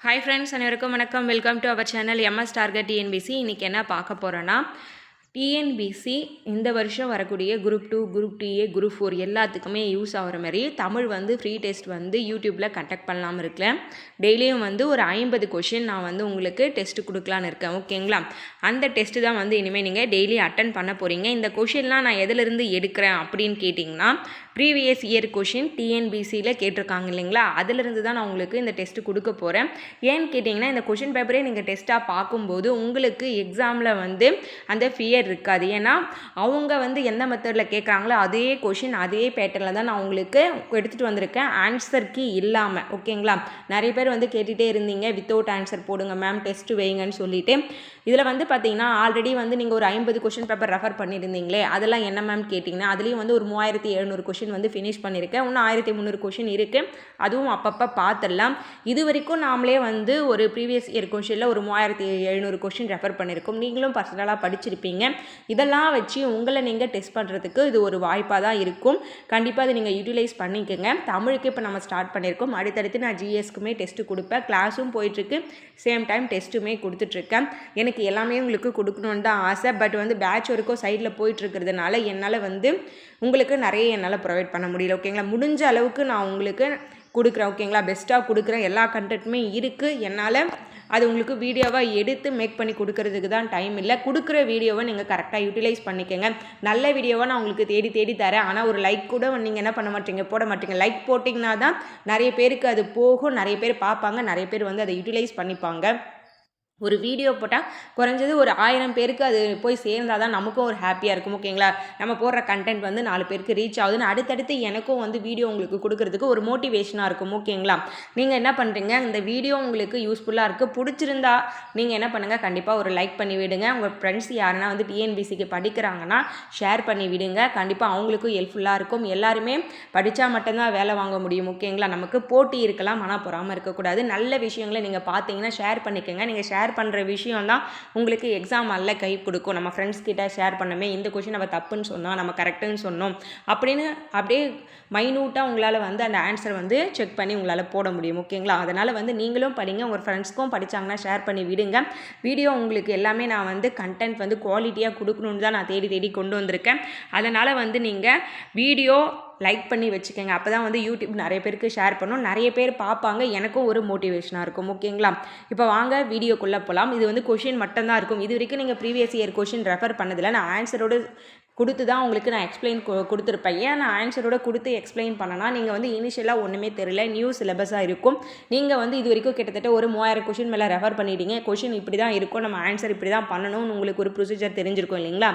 Hi friends, அனைவருக்கும் வணக்கம். Welcome to our channel MS target TNPSC. இன்றைக்கி என்ன பார்க்க போகிறோன்னா, டிஎன்பிசி இந்த வருஷம் வரக்கூடிய குரூப் 2, குரூப் 2A, குரூப் 4 எல்லாத்துக்குமே யூஸ் ஆகிற மாதிரி தமிழ் ஃப்ரீ டெஸ்ட் யூடியூப்பில் கண்டக்ட் பண்ணலாமல் இருக்கேன். டெய்லியும் ஒரு 50 கொஷின் நான் உங்களுக்கு டெஸ்ட்டு கொடுக்கலான்னு இருக்கேன். ஓகேங்களா? அந்த டெஸ்ட்டு தான் இனிமேல் நீங்கள் டெய்லி அட்டன் பண்ண போகிறீங்க. இந்த கொஷின்லாம் நான் எதிலிருந்து எடுக்கிறேன் அப்படின்னு கேட்டிங்கன்னா, ப்ரீவியஸ் இயர் கொஷின் டிஎன்பிசியில் கேட்டிருக்காங்க இல்லைங்களா, அதிலிருந்து தான் நான் உங்களுக்கு இந்த டெஸ்ட்டு கொடுக்க போகிறேன். ஏன்னு கேட்டிங்கன்னா, இந்த கொஷின் பேப்பரே நீங்கள் டெஸ்ட்டாக பார்க்கும்போது உங்களுக்கு எக்ஸாமில் அந்த ஃபியர் இருக்காது. ஏன்னா அவங்க எந்த மெத்தடில் கேட்குறாங்களோ அதே கொஷின் அதே பேட்டர்னில் தான் நான் உங்களுக்கு எடுத்துகிட்டு வந்திருக்கேன், ஆன்சர் கீ இல்லாமல். ஓகேங்களா? நிறைய பேர் கேட்டுகிட்டே இருந்தீங்க, வித்தவுட் ஆன்சர் போடுங்க மேம், டெஸ்ட்டு வைங்கன்னு சொல்லிட்டு. இதில் பார்த்தீங்கன்னா ஆல்ரெடி நீங்கள் ஒரு 50 கொஷின் பேப்பர் ரெஃபர் பண்ணியிருந்தீங்களே, அதெல்லாம் என்ன மேம் கேட்டிங்கன்னா, அதுலேயும் ஒரு 3700 கொஷின் ஃபினிஷ் பண்ணியிருக்கேன். இன்னும் 1300 கொஷின் இருக்குது. அதுவும் அப்பப்போ பார்த்துடலாம். இது வரைக்கும் நாமளே ஒரு ப்ரீவியஸ் இயர் கொஷினில் ஒரு 3700 கொஷின் ரெஃபர் பண்ணியிருக்கோம். நீங்களும் பர்சனலாக படிச்சிருப்பீங்க. இதெல்லாம் வச்சு உங்களை நீங்கள் டெஸ்ட் பண்ணுறதுக்கு இது ஒரு வாய்ப்பாக தான் இருக்கும். கண்டிப்பாக அதை நீங்கள் யூட்டிலைஸ் பண்ணிக்கோங்க. தமிழுக்கு இப்போ நம்ம ஸ்டார்ட் பண்ணியிருக்கோம். அடுத்தடுத்து நான் ஜிஎஸ்க்குமே டெஸ்ட்டு கொடுப்பேன். கிளாஸும் போயிட்டுருக்கு, சேம் டைம் டெஸ்ட்டுமே கொடுத்துட்ருக்கேன். எனக்கு எல்லாமே உங்களுக்கு கொடுக்கணுன்னு தான் ஆசை. பட் பேட்ச் வரைக்கும் சைடில் போயிட்டுருக்கிறதுனால என்னால் உங்களுக்கு நிறைய என்னால் ப்ரொவைட் பண்ண முடியல. ஓகேங்களா? முடிஞ்ச அளவுக்கு நான் உங்களுக்கு கொடுக்குறேன். ஓகேங்களா? பெஸ்ட்டாக கொடுக்குறேன். எல்லா கண்டென்ட்டுமே இருக்குது. என்னால் அது உங்களுக்கு வீடியோவாக எடுத்து மேக் பண்ணி கொடுக்கறதுக்கு தான் டைம் இல்லை. கொடுக்குற வீடியோவை நீங்கள் கரெக்டாக யூட்டிலைஸ் பண்ணிக்கோங்க. நல்ல வீடியோவை நான் உங்களுக்கு தேடி தேடி தரேன். ஆனால் ஒரு லைக் கூட நீங்கள் என்ன பண்ண மாட்டீங்க, போட மாட்டீங்க. லைக் போட்டிங்கன்னா தான் நிறைய பேருக்கு அது போகும், நிறைய பேர் பார்ப்பாங்க, நிறைய பேர் அதை யூட்டிலைஸ் பண்ணிப்பாங்க. ஒரு வீடியோ போட்டால் குறைஞ்சது ஒரு 1000 பேருக்கு அது போய் சேர்ந்தால் தான் நமக்கும் ஒரு ஹாப்பியாக இருக்கும். ஓகேங்களா? நம்ம போடுற கண்டென்ட் 4 பேருக்கு ரீச் ஆகுதுன்னு அடுத்தடுத்து எனக்கும் வீடியோ உங்களுக்கு கொடுக்கறதுக்கு ஒரு மோட்டிவேஷனாக இருக்கும். ஓகேங்களா? நீங்கள் என்ன பண்ணுறீங்க, இந்த வீடியோ உங்களுக்கு யூஸ்ஃபுல்லாக இருக்குது, பிடிச்சிருந்தா நீங்கள் என்ன பண்ணுங்கள், கண்டிப்பாக ஒரு லைக் பண்ணி விடுங்க. உங்கள் ஃப்ரெண்ட்ஸ் யாருன்னா டிஎன்பிசிக்கு படிக்கிறாங்கன்னா ஷேர் பண்ணி விடுங்க. கண்டிப்பாக அவங்களுக்கும் ஹெல்ப்ஃபுல்லாக இருக்கும். எல்லாருமே படித்தா மட்டும்தான் வேலை வாங்க முடியும். ஓகேங்களா? நமக்கு போட்டி இருக்கலாம், ஆனால் பொறாமல் இருக்கக்கூடாது. நல்ல விஷயங்களை நீங்கள் பார்த்தீங்கன்னா ஷேர் பண்ணிக்கோங்க. நீங்கள் ஷேர் பண்ணுற விஷயம் தான் உங்களுக்கு எக்ஸாம் அல்ல கை கொடுக்கும். நம்ம ஃப்ரெண்ட்ஸ் கிட்ட ஷேர் பண்ணமே, இந்த கொஷின் நம்ம தப்புன்னு சொன்னோம், நம்ம கரெக்டுன்னு சொன்னோம் அப்படின்னு அப்படியே மைனூட்டாக உங்களால் அந்த ஆன்சர் செக் பண்ணி உங்களால் போட முடியும். ஓகேங்களா? அதனால் நீங்களும் படிங்க, உங்கள் ஃப்ரெண்ட்ஸ்க்கும் படித்தாங்கன்னா ஷேர் பண்ணி விடுங்க. வீடியோ உங்களுக்கு எல்லாமே நான் கண்டென்ட் குவாலிட்டியாக கொடுக்கணுன்னு தான் நான் தேடி தேடி கொண்டு வந்திருக்கேன். அதனால் நீங்கள் வீடியோ லைக் பண்ணி வச்சுக்கோங்க. அப்போ தான் யூடியூப் நிறைய பேருக்கு ஷேர் பண்ணும், நிறைய பேர் பார்ப்பாங்க, எனக்கும் ஒரு மோட்டிவேஷனாக இருக்கும். ஓகேங்களா? இப்போ வாங்க வீடியோக்குள்ளே போகலாம். இது கொஷின் மட்டும்தான் இருக்கும். இது வரைக்கும் நீங்கள் ப்ரீவியஸ் இயர் கொஷின் ரெஃபர் பண்ணதில்லை. நான் ஆன்சரோடு கொடுத்து தான் உங்களுக்கு நான் எக்ஸ்பிளைன் கொடுத்துருப்பேன். ஏன் நான் ஆன்சரோட கொடுத்து எக்ஸ்பிளைன் பண்ணனா, நீங்கள் இனிஷியலாக ஒன்றுமே தெரியல, நியூ சிலபஸாக இருக்கும். நீங்கள் இது வரைக்கும் கிட்டத்தட்ட ஒரு 3000 கொஷின் மேலே ரெஃபர் பண்ணிட்டீங்க. கொஷின் இப்படி தான் இருக்கும், நம்ம ஆன்சர் இப்படி தான் பண்ணணும்னு உங்களுக்கு ஒரு ப்ரொசீஜர் தெரிஞ்சிருக்கும் இல்லைங்களா?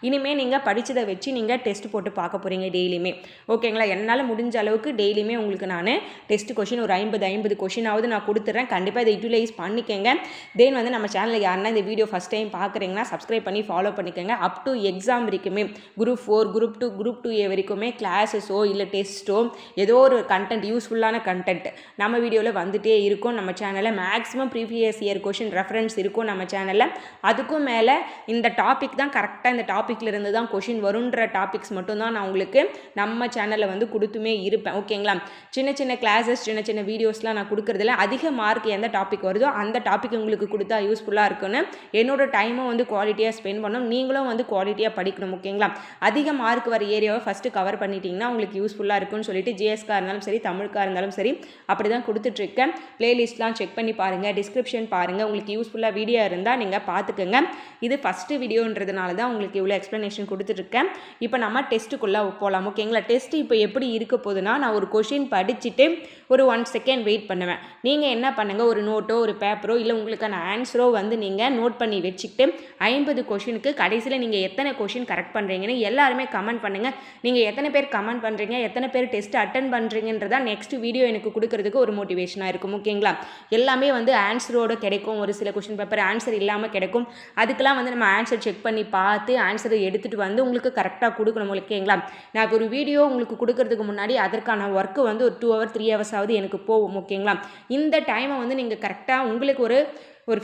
இனிமேல் நீங்கள் படித்ததை வச்சு நீங்கள் டெஸ்ட் போட்டு பார்க்க போகிறீங்க டெய்லியுமே. ஓகேங்களா? என்னால் முடிஞ்ச அளவுக்கு டெய்லியுமே உங்களுக்கு நான் டெஸ்ட் கொஷின் ஒரு 50 கொஷினாவது நான் கொடுத்துட்றேன். கண்டிப்பாக இதை யூட்டிலைஸ் பண்ணிக்கோங்க. தென் நம்ம சேனலில் யாருன்னா இந்த வீடியோ ஃபஸ்ட் டைம் பார்க்குறீங்கன்னா சப்ஸ்கிரைப் பண்ணி ஃபாலோ பண்ணிக்கோங்க. அப் டு எக்ஸாம் வரைக்குமே குரூப் 4, குரூப் 2, குரூப் 2A வரைக்குமே கிளாஸஸோ இல்லை டெஸ்ட்டோ ஏதோ ஒரு கண்டென்ட், யூஸ்ஃபுல்லான கண்டென்ட் நம்ம வீடியோவில் வந்துகிட்டே இருக்கும். நம்ம சேனலில் maximum previous year question reference இருக்கும் நம்ம சேனலில். அதுக்கும் மேலே இந்த டாபிக் தான் கரெக்டாக, இந்த டாப்பிக்கில் இருந்து தான் கொஷின் வருன்ற டாபிக்ஸ் மட்டும்தான் நான் உங்களுக்கு நம்ம சேனலில் கொடுத்துமே இருப்பேன். ஓகேங்களா? சின்ன சின்ன கிளாஸஸ், சின்ன சின்ன வீடியோஸ்லாம் நான் கொடுக்குறதில்ல. அதிக மார்க் எந்த டாபிக் வருதோ அந்த டாபிக் உங்களுக்கு கொடுத்தா யூஸ்ஃபுல்லாக இருக்குன்னு என்னோட டைமை குவாலிட்டியாக ஸ்பெண்ட் பண்ணணும். நீங்களும் குவாலிட்டியாக படிக்கணும். ஓகேங்களா? அதிக மார்க் வர ஏரியாவை ஃபஸ்ட்டு கவர் பண்ணிட்டீங்கன்னா உங்களுக்கு யூஸ்ஃபுல்லாக இருக்குன்னு சொல்லிட்டு ஜிஎஸ்காக இருந்தாலும் சரி, தமிழுக்காக இருந்தாலும் சரி, அப்படி தான் கொடுத்துட்ருக்கேன். ப்ளேலிஸ்ட்லாம் செக் பண்ணி பாருங்கள், டிஸ்கிரிப்ஷன் பாருங்கள். உங்களுக்கு யூஸ்ஃபுல்லாக வீடியோ இருந்தால் நீங்கள் பார்த்துக்கோங்க. இது ஃபஸ்ட்டு வீடியோன்றதுனால தான் உங்களுக்கு இவ்வளோ எக்ஸ்ப்ளனேஷன் கொடுத்துட்ருக்கேன். இப்போ நம்ம டெஸ்ட்டுக்குள்ளே போகலாம். ஓகேங்களா? டெஸ்ட்டு இப்போ எப்படி இருக்க போகுதுன்னா, நான் ஒரு கொஷின் படிச்சுட்டு ஒரு 1 செகண்ட் வெயிட் பண்ணுவேன். நீங்கள் என்ன பண்ணுங்கள், ஒரு நோட்டோ ஒரு பேப்பரோ இல்லை உங்களுக்கான ஆன்சரோ நீங்கள் நோட் பண்ணி வச்சுக்கிட்டு 50 கொஷினுக்கு கடைசியில் நீங்கள் எத்தனை கொஷின் கரெக்ட் பண்ணுறீங்கன்னு எல்லாருமே கமெண்ட் பண்ணுங்கள். நீங்கள் எத்தனை பேர் கமெண்ட் பண்ணுறீங்க, எத்தனை பேர் டெஸ்ட் அட்டன் பண்ணுறீங்கன்றதா நெக்ஸ்ட் வீடியோ எனக்கு கொடுக்கறதுக்கு ஒரு மோட்டிவேஷனாக இருக்கும். ஓகேங்களா? எல்லாமே ஆன்சரோடு கிடைக்கும். ஒரு சில கொஷின் பேப்பர் ஆன்சர் இல்லாமல் கிடைக்கும். அதுக்கெல்லாம் நம்ம ஆன்சர் செக் பண்ணி பார்த்து ஆன்சரை எடுத்துகிட்டு உங்களுக்கு கரெக்டாக கொடுக்கணும். ஓகேங்களா? நான் ஒரு வீடியோ உங்களுக்கு கொடுக்கறதுக்கு முன்னாடி அதற்கான ஒர்க்கு ஒரு 2 hours 3 hours ஆகுது எனக்கு போகும். ஓகேங்களா? இந்த டைமை நீங்கள் கரெக்டாக உங்களுக்கு ஒரு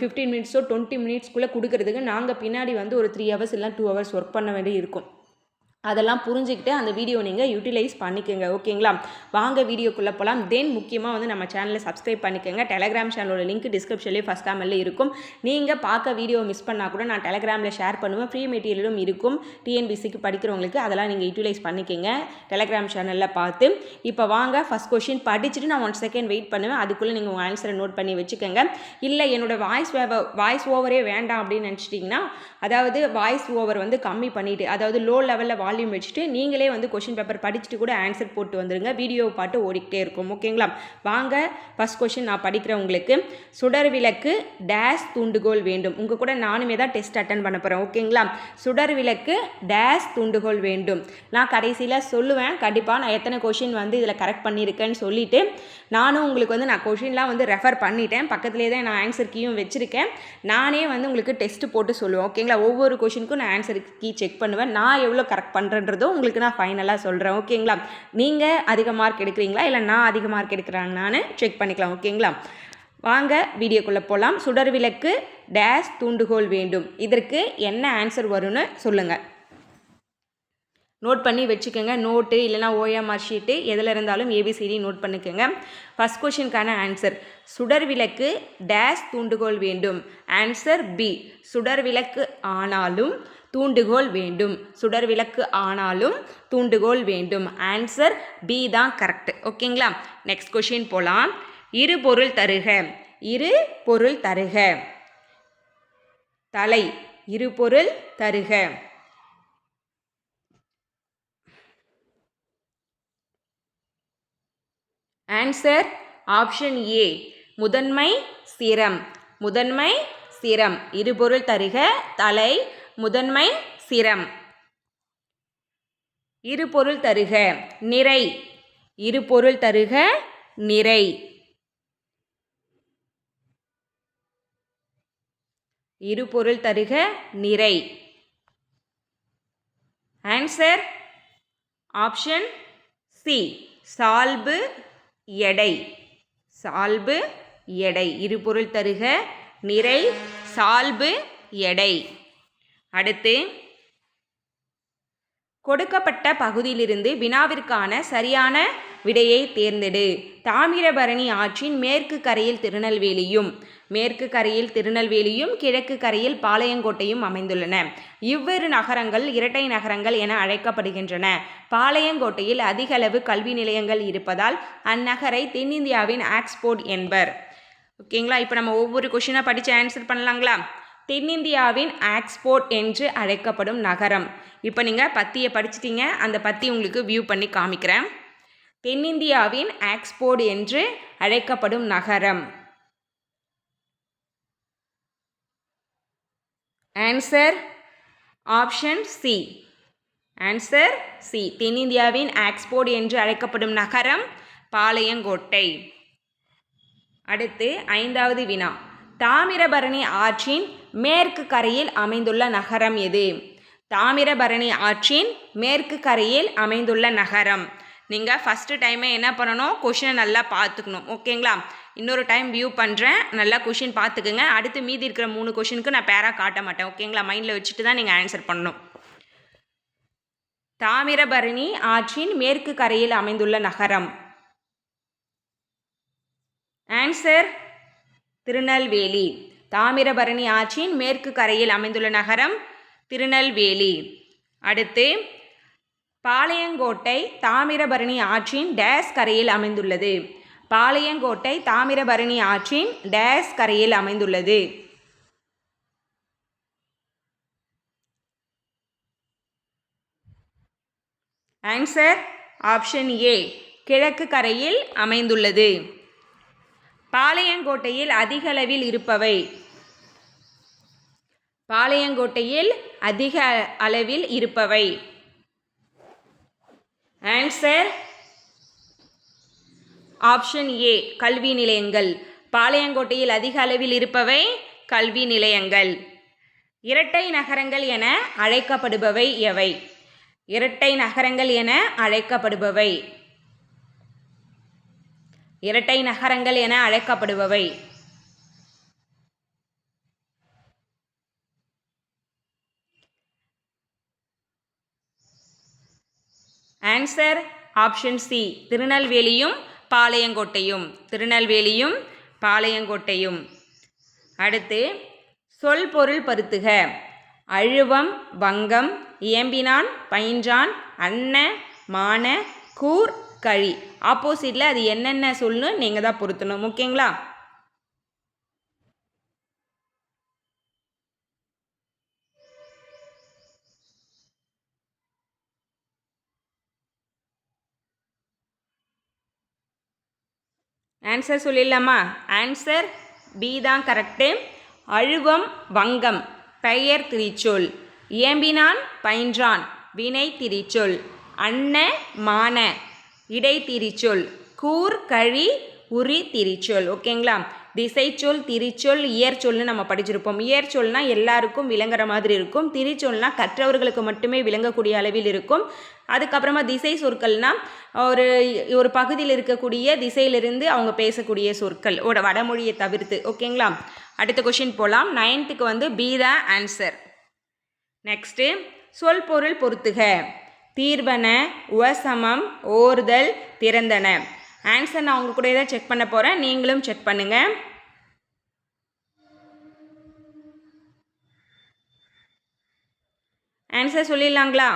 15 minutes 20 minutes கொடுக்கறதுக்கு நாங்கள் பின்னாடி ஒரு 3 hours இல்லை 2 hours ஒர்க் பண்ண வேண்டி இருக்கும். அதெல்லாம் புரிஞ்சுக்கிட்டு அந்த வீடியோ நீங்கள் யூட்டிலைஸ் பண்ணிக்கோங்க. ஓகேங்களா? வாங்க வீடியோக்குள்ளே போகலாம். தென் முக்கியமாக வந்து நம்ம சேனலை சப்ஸ்கிரைப் பண்ணிக்கோங்க. டெலகிராம் சேனலோட லிங்க் டிஸ்கிரிப்ஷன்லேயே ஃபஸ்ட் காமெண்ட்ல இருக்கும். நீங்கள் பார்க்க வீடியோ மிஸ் பண்ணால் கூட நான் டெலகிராமில் ஷேர் பண்ணுவேன். ஃப்ரீ மெட்டீரியலும் இருக்கும் டிஎன்பிசிக்கு படிக்கிறவங்களுக்கு. அதெல்லாம் நீங்கள் யூட்டிலைஸ் பண்ணிக்கோங்க டெலகிராம் சேனலில் பார்த்து. இப்போ வாங்க ஃபஸ்ட் கொஷின் படிச்சுட்டு நான் 1 செகண்ட் வெயிட் பண்ணுவேன். அதுக்குள்ளே நீங்கள் உங்கள் ஆன்சரை நோட் பண்ணி வச்சுக்கோங்க. இல்லை என்னோடய வாய்ஸ் ஓவரே வேண்டாம் அப்படின்னு நினச்சிட்டிங்கன்னா, அதாவது வாய்ஸ் ஓவர் வந்து கம்மி பண்ணிவிட்டு, அதாவது லோ லெவலில் வால்யூம் வச்சுட்டு நீங்களே வந்து கொஷின் பேப்பர் படிச்சுட்டு கூட ஆன்சர் போட்டு வந்துடுங்க. வீடியோ பாட்டு ஓடிக்கிட்டே இருக்கும். ஓகேங்களா? வாங்க ஃபஸ்ட் கொஷின் நான் படிக்கிறேன் உங்களுக்கு. சுடர் விளக்கு டேஷ் தூண்டுகோல் வேண்டும். உங்கள் கூட நானுமே தான் டெஸ்ட் அட்டன் பண்ண போகிறேன். ஓகேங்களா? சுடர் விளக்கு டேஷ் தூண்டுகோல் வேண்டும். நான் கடைசியில் சொல்லுவேன் கண்டிப்பாக நான் எத்தனை கொஷின் வந்து இதில் கரெக்ட் பண்ணியிருக்கேன்னு சொல்லிவிட்டு, நானும் உங்களுக்கு வந்து நான் கொஷின்லாம் வந்து ரெஃபர் பண்ணிட்டேன். பக்கத்துலேயே தான் நான் ஆன்சர் கீயும் வச்சுருக்கேன். நானே வந்து உங்களுக்கு டெஸ்ட்டு போட்டு சொல்லுவேன். ஓகேங்களா? ஒவ்வொரு கொஷினுக்கும் நான் ஆன்சர் கீ செக் பண்ணுவேன். நான் எவ்வளோ கரெக்ட் பண்ணுறன்றதும் உங்களுக்கு நான் ஃபைனலாக சொல்கிறேன். ஓகேங்களா? நீங்கள் அதிக மார்க் எடுக்கிறீங்களா இல்லை நான் அதிக மார்க் எடுக்கிறாங்கன்னு செக் பண்ணிக்கலாம். ஓகேங்களா? வாங்க வீடியோக்குள்ளே போகலாம். சுடர் விளக்கு டேஷ் தூண்டுகோல் வேண்டும். இதற்கு என்ன ஆன்சர் வரும்னு சொல்லுங்கள். நோட் பண்ணி வச்சுக்கோங்க. நோட்டு இல்லைனா ஓஎம்ஆர் ஷீட்டு எதில் இருந்தாலும் ஏபிசிடி நோட் பண்ணிக்கோங்க. ஃபஸ்ட் கொஷினுக்கான ஆன்சர் சுடர் விளக்கு டேஷ் தூண்டுகோல் வேண்டும். Answer B. சுடர் விளக்கு ஆனாலும் தூண்டுகோல் வேண்டும். சுடர் விளக்கு ஆனாலும் தூண்டுகோல் வேண்டும். ஆன்சர் பி தான் கரெக்ட். ஓகேங்களா? நெக்ஸ்ட் கொஷின் போகலாம். இரு பொருள் தருக. இரு பொருள் தருக. தலை. இரு பொருள் தருக. Answer option A. முதன்மை சிரம். முதன்மை சிரம். இருபொருள் தருக தலை முதன்மை சிரம். இருபொருள் தருக நிறை. இருபொருள் தருக நிறை. இருபொருள் தருக நிறை. Answer option C. சால்பு எடை. சால்பு எடை. இருபொருள் தருக நிறை சால்பு எடை. அடுத்து கொடுக்கப்பட்ட பகுதியிலிருந்து வினாவிற்கான சரியான விடையை தேர்ந்தெடு. தாமிரபரணி ஆற்றின் மேற்கு கரையில் திருநெல்வேலியும் மேற்கு கரையில் திருநெல்வேலியும் கிழக்கு கரையில் பாளையங்கோட்டையும் அமைந்துள்ளன. இவ்விரு நகரங்கள் இரட்டை நகரங்கள் என அழைக்கப்படுகின்றன. பாளையங்கோட்டையில் அதிகளவு கல்வி நிலையங்கள் இருப்பதால் அந்நகரை தென்னிந்தியாவின் ஆக்ஸ்போர்ட் என்பர். ஓகேங்களா? இப்போ நம்ம ஒவ்வொரு கொஷினாக படித்து ஆன்சர் பண்ணலாங்களா? தென்னிந்தியாவின் ஆக்ஸ்போர்ட் என்று அழைக்கப்படும் நகரம். இப்போ நீங்கள் பத்தியை படிச்சிட்டிங்க. அந்த பத்தி உங்களுக்கு வியூ பண்ணி காமிக்கிறேன். தென்னிந்தியாவின் ஆக்ஸ்போர்ட் என்று அழைக்கப்படும் நகரம். Answer option C. Answer C. தென்னிந்தியாவின் ஆக்ஸ்போர்ட் என்று அழைக்கப்படும் நகரம் பாளையங்கோட்டை. அடுத்து 5வது வினா. தாமிரபரணி ஆற்றின் மேற்கு கரையில் அமைந்துள்ள நகரம் எது? தாமிரபரணி ஆற்றின் மேற்கு கரையில் அமைந்துள்ள நகரம். நீங்கள் ஃபஸ்ட்டு டைமே என்ன பண்ணணும், கொஷினை நல்லா பார்த்துக்கணும். ஓகேங்களா? இன்னொரு டைம் வியூ பண்ணுறேன், நல்லா கொஷின் பார்த்துக்குங்க. அடுத்து மீதி இருக்கிற 3 கொஷினுக்கு நான் பேராக காட்ட மாட்டேன். ஓகேங்களா? மைண்டில் வச்சுட்டு தான் நீங்கள் ஆன்சர் பண்ணணும். தாமிரபரணி ஆற்றின் மேற்கு கரையில் அமைந்துள்ள நகரம். ஆன்சர் திருநெல்வேலி. தாமிரபரணி ஆற்றின் மேற்கு கரையில் அமைந்துள்ள நகரம் திருநெல்வேலி. அடுத்து பாளையங்கோட்டை தாமிரபரணி ஆற்றின் டேஸ் கரையில் அமைந்துள்ளது. பாளையங்கோட்டை தாமிரபரணி ஆற்றின் டேஸ் கரையில் அமைந்துள்ளது. Answer option A. கிழக்கு கரையில் அமைந்துள்ளது. பாளையங்கோட்டையில் அதிக அளவில் இருப்பவை. பாளையங்கோட்டையில் அதிக அளவில் இருப்பவை. Answer option A. கல்வி நிலையங்கள். பாளையங்கோட்டையில் அதிக அளவில் இருப்பவை கல்வி நிலையங்கள். இரட்டை நகரங்கள் என அழைக்கப்படுபவை எவை? இரட்டை நகரங்கள் என அழைக்கப்படுபவை. இரட்டை நகரங்கள் என அழைக்கப்படுபவை. ஆன்சர் ஆப்ஷன் சி திருநெல்வேலியும் பாளையங்கோட்டையும். திருநெல்வேலியும் பாளையங்கோட்டையும். அடுத்து சொல் பொருள் பருத்துக. அழுவம் வங்கம் இயம்பினான் பயின்றான் அன்ன மான கூர் கழி. ஆப்போசிட்டில் அது என்னென்ன சொல்லு நீங்கள் தான் பொருத்தணும். ஓகேங்களா? ஆன்சர் சொல்லிடலாமா? ஆன்சர் பி தான் கரெக்டு. அழுவம் வங்கம் பெயர் திரிச்சொல். இயம்பினான் பயின்றான் வினை திரிச்சொல். அன்ன மான இடை திரிச்சொல். கூர் கழி உரி திரிச்சொல். ஓகேங்களா? திசைச்சொல் திரிச்சொல் இயற்சொல்னு நம்ம படிச்சிருப்போம். இயற்சொல்னா எல்லாருக்கும் விளங்குற மாதிரி இருக்கும். திரிச்சொல்னா கற்றவர்களுக்கு மட்டுமே விளங்கக்கூடிய அளவில் இருக்கும். அதுக்கப்புறமா திசை சொற்கள்னா ஒரு பகுதியில் இருக்கக்கூடிய திசையிலிருந்து அவங்க பேசக்கூடிய சொற்கள் வடமொழியை தவிர்த்து. ஓகேங்களா? அடுத்த கொஷின் போகலாம். 9th பி தான் ஆன்சர். நெக்ஸ்ட்டு சொல் பொருள் பொருத்துக. தீர்வன உவசமம் ஓர்தல் திறந்தன. ஆன்சர் நான் உங்கள் கூட தான் செக் பண்ண போகிறேன். நீங்களும் செக் பண்ணுங்கள். ஆன்சர் சொல்லிடலாங்களா?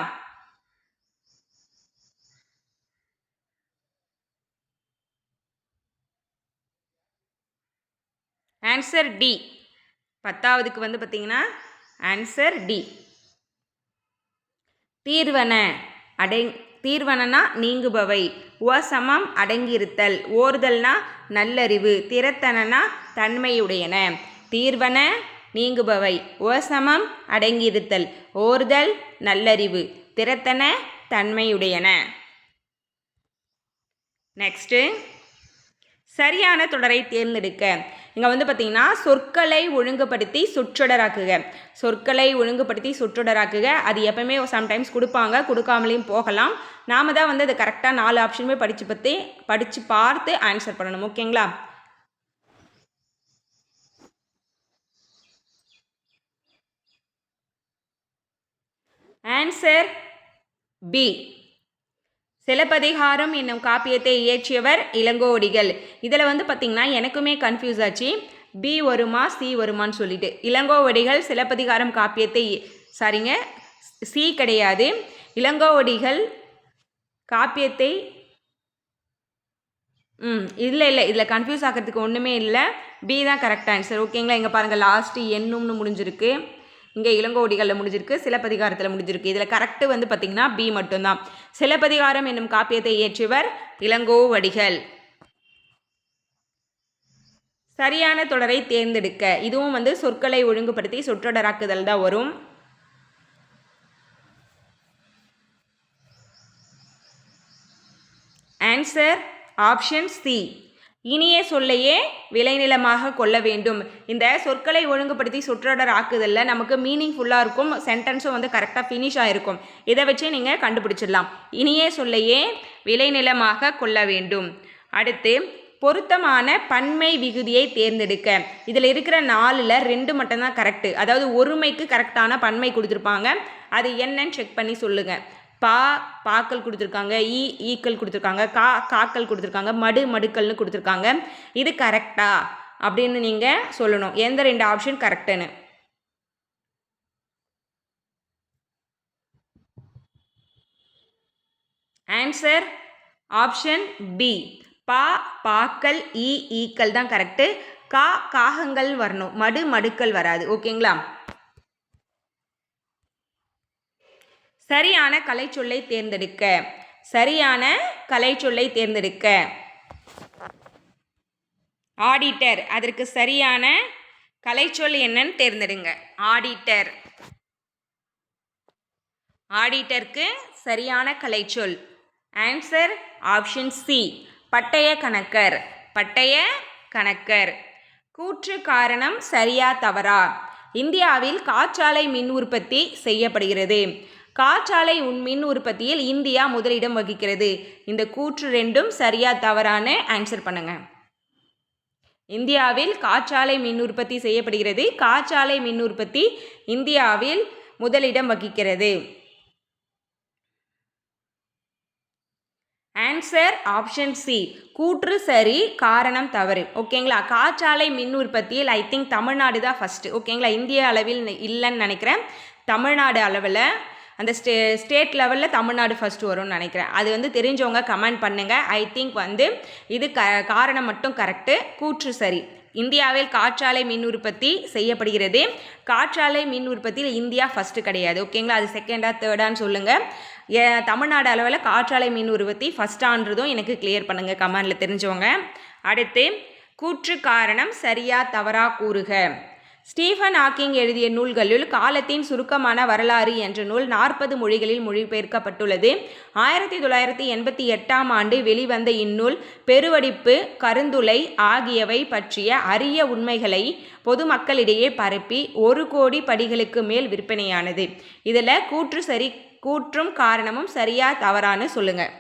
Answer D. 10வதுக்கு பார்த்தீங்கன்னா ஆன்சர் டி. தீர்வன தீர்வனனா நீங்குபவை. உவசமம் அடங்கியிருத்தல். ஓர்தல்னா நல்லறிவு. திறத்தனா தன்மையுடையன. தீர்வன நீங்குபவை. உவசமம் அடங்கியிருத்தல். ஓர்தல் நல்லறிவு. திறத்தன தன்மையுடையன. நெக்ஸ்ட்டு சரியான தொடரை தேர்ந்தெடுக்க. இங்கே பார்த்தீங்கன்னா சொற்களை ஒழுங்குபடுத்தி சொற்றொடராக்குக. சொற்களை ஒழுங்குபடுத்தி சொற்றொடராக்குக. அது எப்பவுமே சம்டைம்ஸ் கொடுப்பாங்க, கொடுக்காமலையும் போகலாம். நாம் தான் அது கரெக்டாக 4 ஆப்ஷனுமே படித்து பார்த்து ஆன்சர் பண்ணணும். ஓகேங்களா? Answer B. சிலப்பதிகாரம் என்னும் காப்பியத்தை இயற்றியவர் இளங்கோவடிகள். இதில் பார்த்தீங்கன்னா எனக்குமே கன்ஃபியூஸ் ஆச்சு. பி வருமா சி வருமானு சொல்லிட்டு. இளங்கோவடிகள் சிலப்பதிகாரம் காப்பியத்தை சாரிங்க சி கிடையாது. இளங்கோவடிகள் காப்பியத்தை இல்லை இதில் கன்ஃபியூஸ் ஆகிறதுக்கு ஒன்றுமே இல்லை. பி தான் கரெக்ட் ஆன்சர். ஓகேங்களா? இங்கே பாருங்கள் லாஸ்ட்டு என்னும்னு முடிஞ்சிருக்கு. இங்கே இளங்கோவடிகளில் முடிஞ்சிருக்கு, சிலப்பதிகாரத்தில் முடிஞ்சிருக்கு. இதில் கரெக்டு பார்த்திங்கன்னா பி மட்டும்தான். சிலப்பதிகாரம் என்னும் காப்பியத்தை இயற்றியவர் இளங்கோவடிகள். சரியான தொடரை தேர்ந்தெடுக்க. இதுவும் சொற்களை ஒழுங்குபடுத்தி சொற்றொடராக்குதல் தான் வரும். Answer option C. இனிய சொல்லையே விளைநிலமாக கொள்ள வேண்டும். இந்த சொற்களை ஒழுங்குபடுத்தி சொற்றொடர் ஆக்குதலில் நமக்கு மீனிங்ஃபுல்லாக இருக்கும். சென்டென்ஸும் கரெக்டாக ஃபினிஷ் ஆகிருக்கும். இதை வச்சே நீங்கள் கண்டுபிடிச்சிடலாம். இனிய சொல்லையே விளைநிலமாக கொள்ள வேண்டும். அடுத்து பொருத்தமான பன்மை விகுதியை தேர்ந்தெடுக்க. இதில் இருக்கிற 4ல் 2 மட்டும்தான் கரெக்டு. அதாவது ஒருமைக்கு கரெக்டான பன்மை கொடுத்துருப்பாங்க. அது என்னன்னு செக் பண்ணி சொல்லுங்கள். பாக்கள் கொடுத்துருக்காங்க. ஈக்கள் கொடுத்துருக்காங்க. காக்கள் கொடுத்துருக்காங்க. மடுக்கள்னு கொடுத்துருக்காங்க. இது கரெக்டா அப்படின்னு நீங்கள் சொல்லணும். எந்த 2 ஆப்ஷன் கரெக்டுன்னு. Answer option B. பாக்கள் ஈக்கள் தான் கரெக்டு. காகங்கள் வரணும். மடுக்கள் வராது. ஓகேங்களா? சரியான கலைச்சொல்லை தேர்ந்தெடுக்க. சரியான கலைச்சொல்லை தேர்ந்தெடுக்க. ஆடிட்டர். அதற்கு சரியான கலைச்சொல் என்னன்னு தேர்ந்தெடுங்க. ஆடிட்டர். ஆடிட்டருக்கு சரியான கலைச்சொல். Answer option C. பட்டய கணக்கர். பட்டய கணக்கர். கூற்று காரணம் சரியா தவறா. இந்தியாவில் காற்றாலை மின் உற்பத்தி செய்யப்படுகிறது. காற்றாலை மின் உற்பத்தியில் இந்தியா முதலிடம் வகிக்கிறது. இந்த கூற்று 2ம் சரியா தவறான ஆன்சர் பண்ணுங்க. இந்தியாவில் காற்றாலை மின் உற்பத்தி செய்யப்படுகிறது. காற்றாலை மின் உற்பத்தி இந்தியாவில் முதலிடம் வகிக்கிறது. ஆன்சர் ஆப்ஷன் சி, கூற்று சரி காரணம் தவறு. ஓகேங்களா. காற்றாலை மின் உற்பத்தியில் ஐ திங்க் தமிழ்நாடு தான் ஃபஸ்ட்டு. ஓகேங்களா. இந்திய அளவில் இல்லைன்னு நினைக்கிறேன். தமிழ்நாடு அளவில் அந்த ஸ்டேட் லெவலில் தமிழ்நாடு ஃபஸ்ட்டு வரும்னு நினைக்கிறேன். அது வந்து தெரிஞ்சவங்க கமெண்ட் பண்ணுங்கள். ஐ திங்க் வந்து இது காரணம் மட்டும் கரெக்டு, கூற்று சரி. இந்தியாவில் காற்றாலை மின் உற்பத்தி செய்யப்படுகிறது. காற்றாலை மின் உற்பத்தியில் இந்தியா ஃபஸ்ட்டு கிடையாது. ஓகேங்களா. அது செகண்டா தேர்டான்னு சொல்லுங்கள். தமிழ்நாடு அளவில் காற்றாலை மின் உற்பத்தி ஃபஸ்ட்டான்றதும் எனக்கு கிளியர் பண்ணுங்கள் கமெண்டில் தெரிஞ்சவங்க. அடுத்து கூற்று காரணம் சரியா தவறா கூறுக. ஸ்டீஃபன் ஹாக்கிங் எழுதிய நூல்களுள் காலத்தின் சுருக்கமான வரலாறு என்ற நூல் 40 மொழிகளில் மொழிபெயர்க்கப்பட்டுள்ளது. 1988ஆம் ஆண்டு வெளிவந்த இந்நூல் பெருவெடிப்பு, கருந்துளை ஆகியவை பற்றிய அரிய உண்மைகளை பொதுமக்களிடையே பரப்பி 1 கோடி படிகளுக்கு மேல் விற்பனையானது. இதில் கூற்றும் காரணமும் சரியா தவறான்னு சொல்லுங்கள்.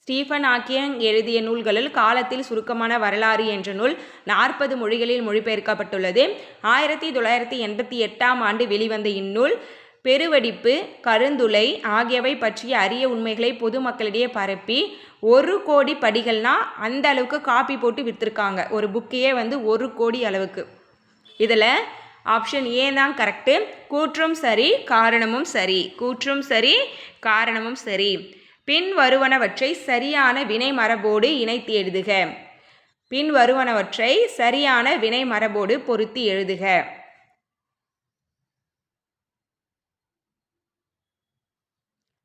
ஸ்டீஃபன் ஹாக்கிங் எழுதிய நூல்களில் காலத்தில் சுருக்கமான வரலாறு என்ற நூல் 40 மொழிகளில் மொழிபெயர்க்கப்பட்டுள்ளது. 1988ஆம் ஆண்டு வெளிவந்த இந்நூல் பெருவெடிப்பு, கருந்துளை ஆகியவை பற்றிய அரிய உண்மைகளை பொதுமக்களிடையே பரப்பி 1 கோடி படிகள்னா அந்த அளவுக்கு காப்பி போட்டு விற்றுருக்காங்க. ஒரு புக்கையே வந்து 1 கோடி அளவுக்கு. இதில் ஆப்ஷன் ஏ தான் கரெக்டு. கூற்றும் சரி காரணமும் சரி. கூற்றும் சரி காரணமும் சரி. பின் வருவனவற்றை சரியான வினை மரபோடு இணைத்து எழுதுக. பின் வருவனவற்றை சரியான வினை மரபோடு பொருத்தி எழுதுக.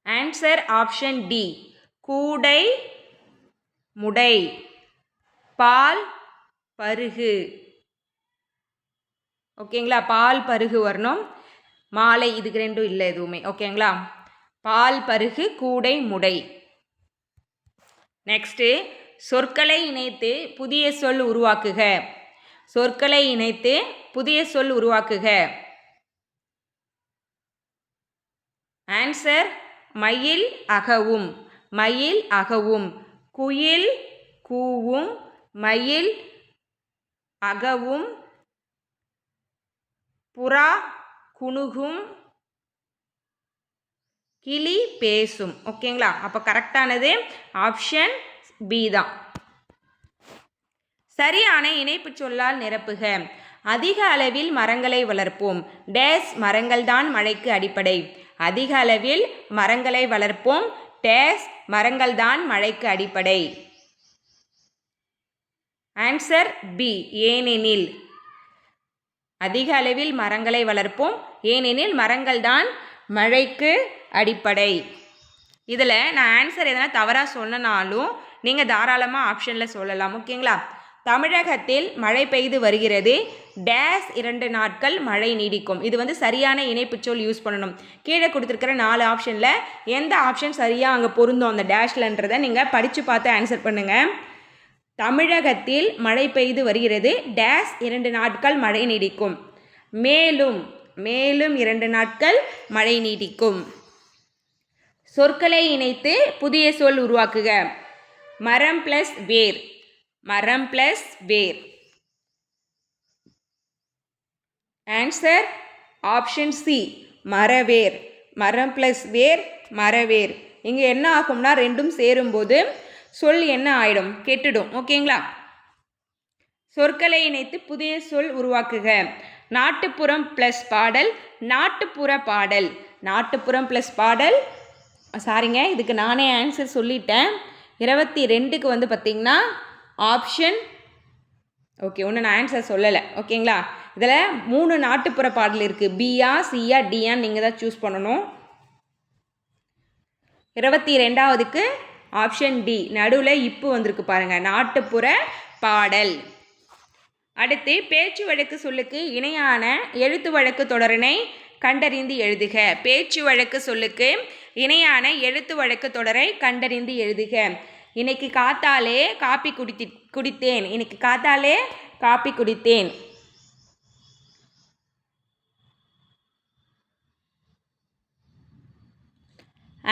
ஆன்சர் ஆப்ஷன் டி, கூடை முடை, பால் பருகு. ஓகேங்களா. பால் பருகு வரணும். மாலை இதுக்கு ரெண்டும் இல்லை எதுவுமே. ஓகேங்களா. பால் பருகு, கூடை முடை. நெக்ஸ்ட்டு சொற்களை இணைத்து புதிய சொல் உருவாக்குக. சொற்களை இணைத்து புதிய சொல் உருவாக்குக. ஆன்சர் மயில் அகவும். மயில் அகவும். குயில் கூவும், மயில் அகவும், புறா குணுகும், கிளி பேசும். ஓகேங்களா. அப்போ கரெக்டானது ஆப்ஷன் பி தான். சரியான இணைப்பு சொல்லால் நிரப்புக. அதிக அளவில் மரங்களை வளர்ப்போம். டேஸ் மரங்கள் தான் மழைக்கு அடிப்படை. அதிக அளவில் மரங்களை வளர்ப்போம். டேஸ் மரங்கள் தான் மழைக்கு அடிப்படை. ஆன்சர் பி, ஏனெனில். அதிக அளவில் மரங்களை வளர்ப்போம், ஏனெனில் மரங்கள் தான் மழைக்கு அடிப்படை. இதில் நான் ஆன்சர் எதனா தவறாக சொன்னனாலும் நீங்கள் தாராளமாக ஆப்ஷனில் சொல்லலாம். ஓகேங்களா. தமிழகத்தில் மழை பெய்து வருகிறது. டேஸ் 2 நாட்கள் மழை நீடிக்கும். இது வந்து சரியான இணைப்பு சொல் யூஸ் பண்ணணும். கீழே கொடுத்துருக்கிற 4 ஆப்ஷனில் எந்த ஆப்ஷன் சரியாக அங்கே பொருந்தும் அந்த டேஷ்லன்றதை நீங்கள் படித்து பார்த்து ஆன்சர் பண்ணுங்கள். தமிழகத்தில் மழை பெய்து வருகிறது. டேஸ் 2 நாட்கள் மழை நீடிக்கும். மேலும் 2 நாட்கள் மழை நீடிக்கும். சொற்களை இணைத்து புதிய சொல் உருவாக்குக. மரம் ப்ளஸ் வேர். மரம் ப்ளஸ் வேர். ஆன்சர் ஆப்ஷன் சி, மரவேர். மரம் ப்ளஸ் வேர், மரவேர். இங்கே என்ன ஆகும்னா ரெண்டும் சேரும்போது சொல் என்ன ஆகிடும், கெட்டுடும். ஓகேங்களா. சொற்களை இணைத்து புதிய சொல் உருவாக்குக. நாட்டுப்புறம் ப்ளஸ் பாடல், நாட்டுப்புற பாடல். நாட்டுப்புறம் ப்ளஸ் பாடல். சாரிங்க, இதுக்கு நானே ஆன்சர் சொல்லிட்டேன். 22க்கு வந்து பார்த்திங்கன்னா ஆப்ஷன் ஓகே, ஒன்று நான் ஆன்சர் சொல்லலை. ஓகேங்களா. இதில் 3 நாட்டுப்புற பாடல் இருக்குது. பியா சியா டியான்னு நீங்கள் தான் சூஸ் பண்ணணும். 22வதுக்கு ஆப்ஷன் டி, நடுவில் இப்பு வந்திருக்கு பாருங்கள், நாட்டுப்புற பாடல். அடுத்து பேச்சு வழக்கு சொல்லுக்கு இணையான எழுத்து வழக்கு தொடரினை கண்டறிந்து எழுதுக. பேச்சு வழக்கு சொல்லுக்கு இணையான எழுத்து வழக்கு தொடரை கண்டறிந்து எழுதுக. இன்னைக்கு காத்தாலே காப்பி குடித்தேன். இன்னைக்கு காத்தாலே காப்பி குடித்தேன்.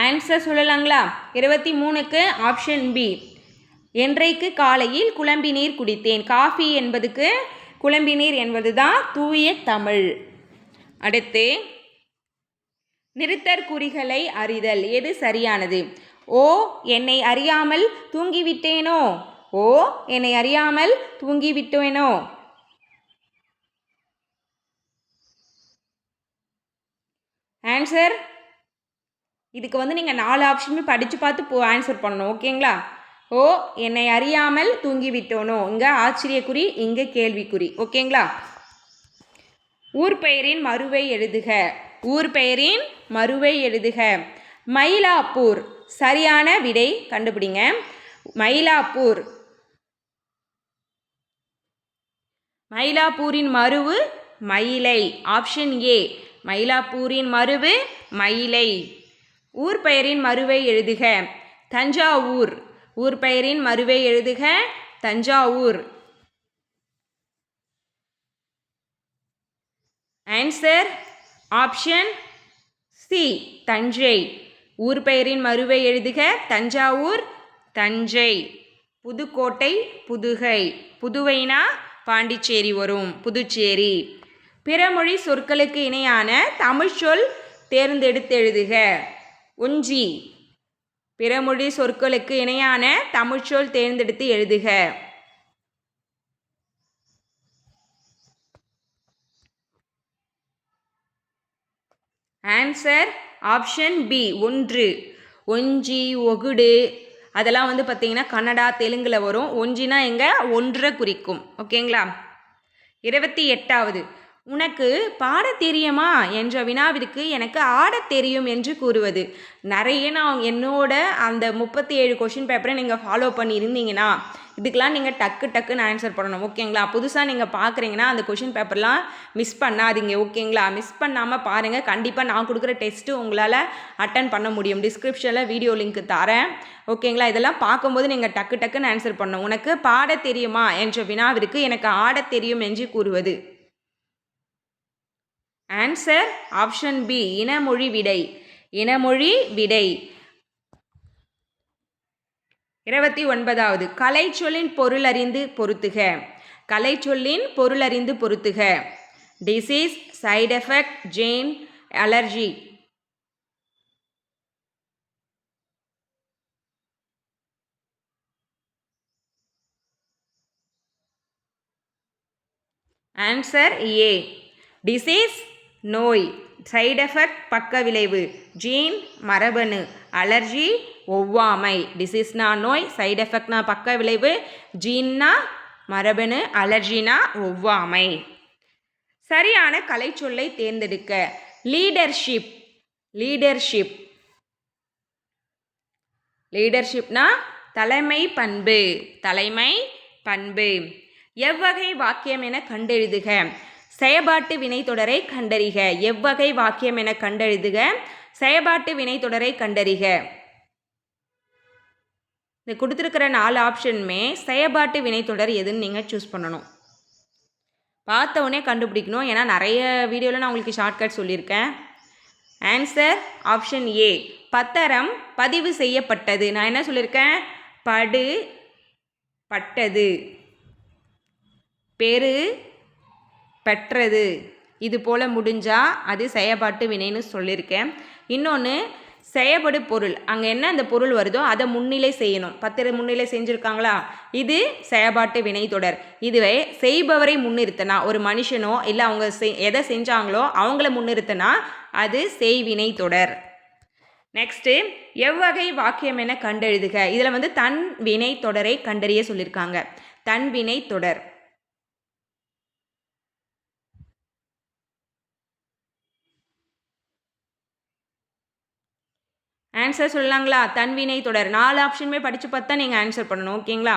ஆன்சர் சொல்லலாங்களா. 23க்கு ஆப்ஷன் பி, என்றைக்கு காலையில் குழம்பி நீர் குடித்தேன். காஃபி என்பதுக்கு குழம்பி நீர் என்பது தான் தூய தமிழ். அடுத்து நிறுத்தற்குறிகளை அறிதல் எது சரியானது? ஓ என்னை அறியாமல் தூங்கிவிட்டேனோ, ஓ என்னை அறியாமல் தூங்கிவிட்டேனோ. ஆன்சர் இதுக்கு வந்து நீங்கள் 4 ஆப்ஷனுமே படித்து பார்த்து ஆன்சர் பண்ணணும். ஓகேங்களா? ஓ என்னை அறியாமல் தூங்கிவிட்டோனோ, இங்கே ஆச்சரியக்குறி, இங்கே கேள்விக்குறி. ஓகேங்களா? ஊர் பெயரின் மறுவை எழுதுக. ஊர் பெயரின் மறுவை எழுதுக. மயிலாப்பூர். சரியான விடை கண்டுபிடிங்க. மயிலாப்பூர். மயிலாப்பூரின் மருவு மயிலை. Option A. மயிலாப்பூரின் மருவு மயிலை. ஊர் பெயரின் மறுவை எழுதுக. தஞ்சாவூர். ஊர் பெயரின் மறுவை எழுதுக. Thanjavur. Answer option C. Thanjai. ஊர் பெயரின் மறுவை எழுதுக. தஞ்சாவூர், தஞ்சை. புதுக்கோட்டை, புதுகை. புதுவைனா பாண்டிச்சேரி வரும், புதுச்சேரி. பிறமொழி சொற்களுக்கு இணையான தமிழ் சொல் தேர்ந்தெடுத்து எழுதுக. ஒஞ்சி. பிறமொழி சொற்களுக்கு இணையான தமிழ் சொல் தேர்ந்தெடுத்து எழுதுக. Answer option B. ஒன்று. ஒஞ்சி, ஒகுடு அதெல்லாம் வந்து பார்த்திங்கன்னா கன்னடா, தெலுங்கில் வரும். ஒஞ்சினா எங்கே ஒன்றை குறிக்கும். ஓகேங்களா? 28வது. உனக்கு பாட தெரியுமா என்ற வினாவிற்கு எனக்கு ஆடத் தெரியும் என்று கூறுவது. நிறைய நான் என்னோட அந்த 37 கொஷின் பேப்பரை நீங்கள் ஃபாலோ பண்ணியிருந்தீங்கன்னா இதுக்கெலாம் நீங்கள் டக்குன்னு ஆன்சர் பண்ணணும். ஓகேங்களா? புதுசாக நீங்கள் பார்க்குறீங்கன்னா அந்த கொஷின் பேப்பர்லாம் மிஸ் பண்ணாதீங்க. ஓகேங்களா? மிஸ் பண்ணாமல் பாருங்கள். கண்டிப்பாக நான் கொடுக்குற டெஸ்ட்டு உங்களால் அட்டன் பண்ண முடியும். டிஸ்கிரிப்ஷனில் வீடியோ லிங்க் தரேன். ஓகேங்களா? இதெல்லாம் பார்க்கும்போது நீங்கள் டக்குன்னு ஆன்சர் பண்ணணும். உனக்கு பாட தெரியுமா என்ற வினாவிற்கு எனக்கு ஆடத் தெரியும் என்று கூறுவது. Answer option B. இனமொழி விடை. இனமொழி விடை. 29வது. கலைச்சொல்லின் பொருள் அறிந்து பொருத்துக. கலைச்சொல்லின் பொருள் அறிந்து பொருத்துக. Disease, side effect, gene, allergy. Answer A. Disease நோய், சைடு எஃபெக்ட் பக்க விளைவு, ஜீன் மரபணு, அலர்ஜி ஒவ்வாமை. டிசீஸ்னா நோய், சைடு எஃபெக்ட்னா பக்க விளைவு, ஜீன்னா மரபணு, அலர்ஜினா ஒவ்வாமை. சரியான கலைச்சொல்லை தேர்ந்தெடுக்க. லீடர்ஷிப். லீடர்ஷிப். லீடர்ஷிப்னா தலைமை பண்பு. தலைமை பண்பு. எவ்வகை வாக்கியம் என கண்டெழுதுக. செயபாட்டு வினைத்தொடரை கண்டறிக. எவ்வகை வாக்கியம் என கண்டெழுதுக. செயபாட்டு வினைத்தொடரை கண்டறிக. இந்த கொடுத்துருக்கிற 4 ஆப்ஷனுமே செயபாட்டு வினைத்தொடர் எதுன்னு நீங்கள் சூஸ் பண்ணணும். பார்த்த உடனே கண்டுபிடிக்கணும். ஏன்னா நிறைய வீடியோவில் நான் உங்களுக்கு ஷார்ட்கட் சொல்லியிருக்கேன். Answer option A. பத்திரம் பதிவு செய்யப்பட்டது. நான் என்ன சொல்லியிருக்கேன்? படு பட்டது, பெரு பெற்றது. இது போல் முடிஞ்சால் அது செயபாட்டு வினைன்னு சொல்லியிருக்கேன். இன்னொன்று செயபடு பொருள். அங்கே என்ன அந்த பொருள் வருதோ அதை முன்னிலை செய்யணும். பத்திரம் முன்னிலை செஞ்சுருக்காங்களா? இது செயபாட்டு வினை தொடர். இதுவே செய்பவரை முன்னிறுத்தினா, ஒரு மனுஷனோ இல்லை அவங்க எதை செஞ்சாங்களோ அவங்கள முன்னிறுத்தினா அது செய்வினை தொடர். நெக்ஸ்ட்டு எவ்வகை வாக்கியம் என கண்டெழுதுக. இதில் வந்து தன் வினை தொடரை கண்டறிய சொல்லியிருக்காங்க. தன் வினை தொடர். ஆன்சர் சொல்லலாங்களா? தன்வினை தொடர் 4 ஆப்ஷனுமே படித்து பார்த்தா நீங்கள் ஆன்சர் பண்ணணும். ஓகேங்களா?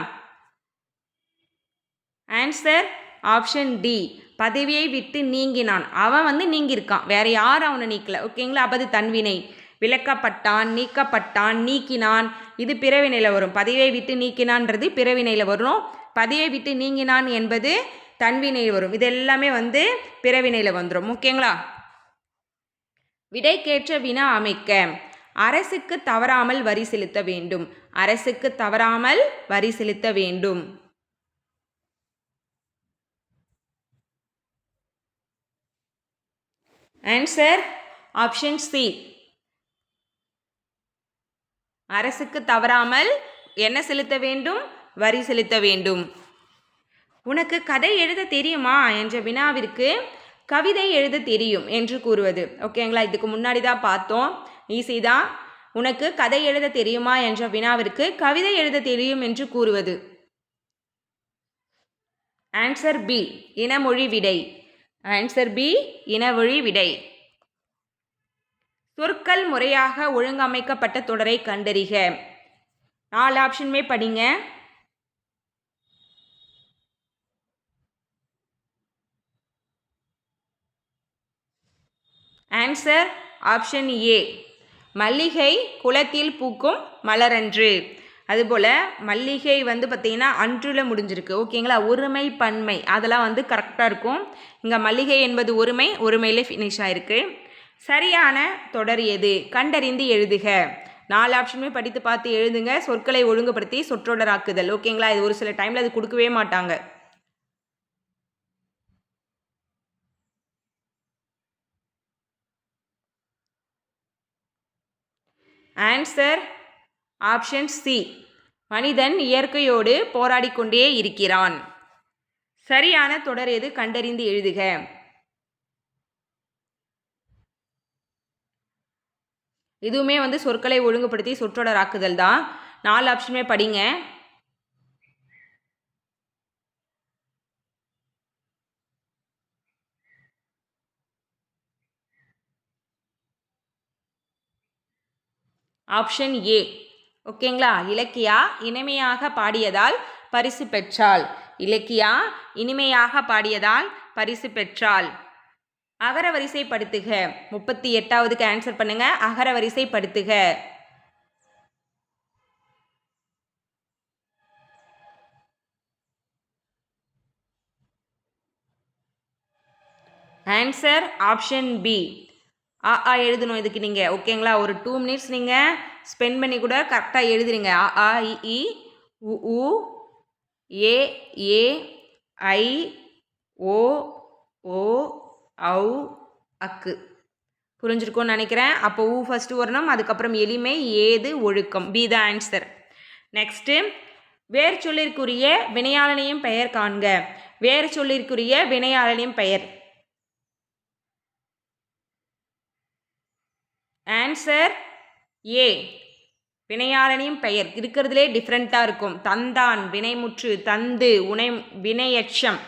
Answer option D. பதவியை விட்டு நீங்கினான். அவன் வந்து நீங்கியிருக்கான், வேற யாரும் அவனை நீக்கல. ஓகேங்களா? அப்போ அது தன்வினை. விலக்கப்பட்டான், நீக்கப்பட்டான், நீக்கினான், இது பிறவினையில் வரும். பதவியை விட்டு நீக்கினான்றது பிறவினையில் வரும். பதவியை விட்டு நீங்கினான் என்பது தன்வினையில் வரும். இது எல்லாமே வந்து பிறவினையில் வந்துடும். ஓகேங்களா? விடைக்கேற்ற வினா அமைக்க. அரசுக்கு தவறாமல் வரி செலுத்த வேண்டும். அரசுக்கு தவறாமல் வரி செலுத்த வேண்டும். ஆன்சர் ஆப்ஷன் சி, அரசுக்கு தவறாமல் என்ன செலுத்த வேண்டும்? வரி செலுத்த வேண்டும். உனக்கு கதை எழுத தெரியுமா என்ற வினாவிற்கு கவிதை எழுத தெரியும் என்று கூறுவது. ஓகேங்களா, இதுக்கு முன்னாடி தான் பார்த்தோம், ஈஸி தான். உனக்கு கதை எழுத தெரியுமா என்ற வினாவிற்கு கவிதை எழுத தெரியும் என்று கூறுவது. ஆன்சர் பி, இனமொழி விடை. ஆன்சர் பி, இனமொழி விடை. சொற்கள் முறையாக ஒழுங்கமைக்கப்பட்ட தொடரை கண்டறிக. 4 ஆப்ஷனுமே படிங்க. ஆன்சர் ஆப்ஷன் ஏ, மல்லிகை குளத்தில் பூக்கும் மலரன்று. அதுபோல் மல்லிகை பார்த்திங்கன்னா அன்றுல முடிஞ்சிருக்கு. ஓகேங்களா, ஒருமை பன்மை அதெல்லாம் கரெக்டாக இருக்கும். இங்கே மல்லிகை என்பது ஒருமை, ஒருமையிலே ஃபினிஷ் ஆகிருக்கு. சரியான தொடர் எது? கண்டறிந்து எழுதுக. 4 ஆப்ஷனுமே படித்து பார்த்து எழுதுங்க. சொற்களை ஒழுங்குபடுத்தி சொற்றொடராக்குதல். ஓகேங்களா, இது ஒரு சில டைமில் அது கொடுக்கவே மாட்டாங்க. ஆன்சர் ஆப்ஷன் சி, மனிதன் இயற்கையோடு போராடி கொண்டே இருக்கிறான். சரியான தொடர் எது? கண்டறிந்து எழுதுக. இதுவுமே சொற்களை ஒழுங்குபடுத்தி சொற்றொடராக்குதல் தான். 4 ஆப்ஷனுமே படிங்க. Option A. ஓகேங்களா, இலக்கியா இனிமையாக பாடியதால் பரிசு பெற்றாள். இலக்கியா இனிமையாக பாடியதால் பரிசு பெற்றாள். அகரவரிசைப்படுத்துக. 38வதுக்கு ஆன்சர் பண்ணுங்க. அகரவரிசைப்படுத்துக. ஆன்சர் ஆப்ஷன் பி, ஆ எழுதணும் இதுக்கு நீங்கள். ஓகேங்களா, ஒரு 2 மினிட்ஸ் நீங்கள் ஸ்பெண்ட் பண்ணி கூட கரெக்டாக எழுதுறீங்க. ஆ இ உ ஏ ஏ ஐ ஓ ஓ ஔ அக்கு. புரிஞ்சிருக்கும்னு நினைக்கிறேன். அப்போ ஊ ஃபஸ்ட்டு வரணும், அதுக்கப்புறம் எளிமை, ஏது, ஒழுக்கம். Be the answer. நெக்ஸ்ட்டு, வேறு சொல்லிற்குரிய வினையாளனையும் பெயர் காண்க. வேறு சொல்லிற்குரிய வினையாளனையும் பெயர். ஆன்சர் ஏ, வினையாளனையும் பெயர். இருக்கிறதுலே டிஃப்ரெண்ட்டாக இருக்கும். தந்தான் வினைமுற்று, தந்து உனை வினையச்சம்,